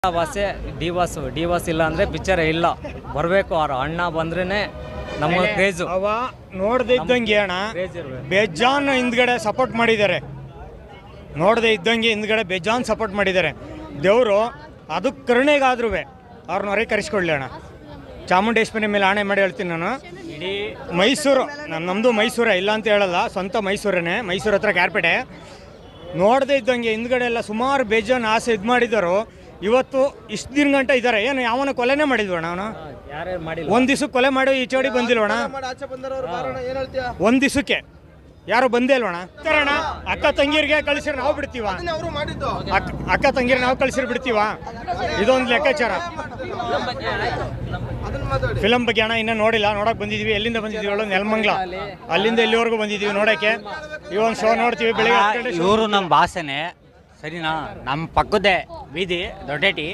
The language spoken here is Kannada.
ಭಾಷೆ ಡಿ ವಾಸ್ ಇಲ್ಲ ಅಂದರೆ ಪಿಕ್ಚರ್ ಇಲ್ಲ, ಬರಬೇಕು. ಅವ್ರ ಅಣ್ಣ ಬಂದ್ರೇ ನಮ್ಮ ಕ್ರೇಜು. ಅವ ನೋಡದೆ ಇದ್ದಂಗೆ ಅಣ್ಣ ಬೇಜಾನ್ ಹಿಂದ್ಗಡೆ ಸಪೋರ್ಟ್ ಮಾಡಿದ್ದಾರೆ. ನೋಡದೆ ಇದ್ದಂಗೆ ಹಿಂದ್ಗಡೆ ಬೇಜಾನ್ ಸಪೋರ್ಟ್ ಮಾಡಿದ್ದಾರೆ. ದೇವರು ಅದಕ್ಕೆ ಕರುಣೆಗಾದ್ರೂ ಅವ್ರನ್ನ ಹೊರಗೆ ಕರೆಸ್ಕೊಳ್ಳಿ ಅಣ್ಣ. ಚಾಮುಂಡೇಶ್ವರಿ ಮೇಲೆ ಆಣೆ ಮಾಡಿ ಹೇಳ್ತೀನಿ ನಾನು. ಇಡೀ ಮೈಸೂರು ನಮ್ಮದು ಮೈಸೂರೇ, ಇಲ್ಲ ಅಂತ ಹೇಳಲ್ಲ, ಸ್ವಂತ ಮೈಸೂರೇ. ಮೈಸೂರು ಹತ್ರ ಕ್ಯಾರ್ಪೇಟೆ. ನೋಡದೆ ಇದ್ದಂಗೆ ಹಿಂದ್ಗಡೆ ಎಲ್ಲ ಸುಮಾರು ಬೇಜಾನ್ ಆಸೆ ಇದು ಮಾಡಿದರು. ಇವತ್ತು ಇಷ್ಟು ದಿನ ಗಂಟೆ ಇದ್ದಾರೆ. ಏನು ಯಾವನ ಕೊಲೆನೇ ಮಾಡಿದ್ವಣ್ಣ ಅವನು? ಒಂದು ದಿವಸಕ್ಕೆ ಕೊಲೆ ಮಾಡಿ ಈ ಚೋಡಿ ಬಂದಿಲ್ವಣ? ಒಂದು ದಿವಸಕ್ಕೆ ಯಾರು ಬಂದೇ ಇಲ್ವಣ? ಅಣ್ಣ ಅಕ್ಕ ತಂಗಿಯರಿಗೆ ಕಳಿಸಿರ್ ನಾವು ಬಿಡ್ತೀವ? ಅಕ್ಕ ತಂಗಿಯರ್ ನಾವು ಕಳಿಸಿರ್ ಬಿಡ್ತೀವ? ಇದೊಂದು ಲೆಕ್ಕಾಚಾರ. ಫಿಲಮ್ ಬಗ್ಗೆ ಅಣ್ಣ ಇನ್ನೂ ನೋಡಿಲ್ಲ, ನೋಡಕ್ ಬಂದಿದ್ವಿ. ಎಲ್ಲಿಂದ ಬಂದಿದ್ವಿ ಹೇಳೋ? ನೆಲಮಂಗ್ಲ. ಅಲ್ಲಿಂದ ಇಲ್ಲಿವರೆಗೂ ಬಂದಿದ್ವಿ ನೋಡಕ್ಕೆ. ಈ ಒಂದು ಶೋ ನೋಡ್ತೀವಿ ಬೆಳಿಗ್ಗೆ. ಇವರು ನಮ್ಮ ಭಾಷೆನೇ ಸರಿನಾ? ನಮ್ಮ ಪಕ್ಕದೇ ಬೀದಿ ದೊಡ್ಡೇಟಿ.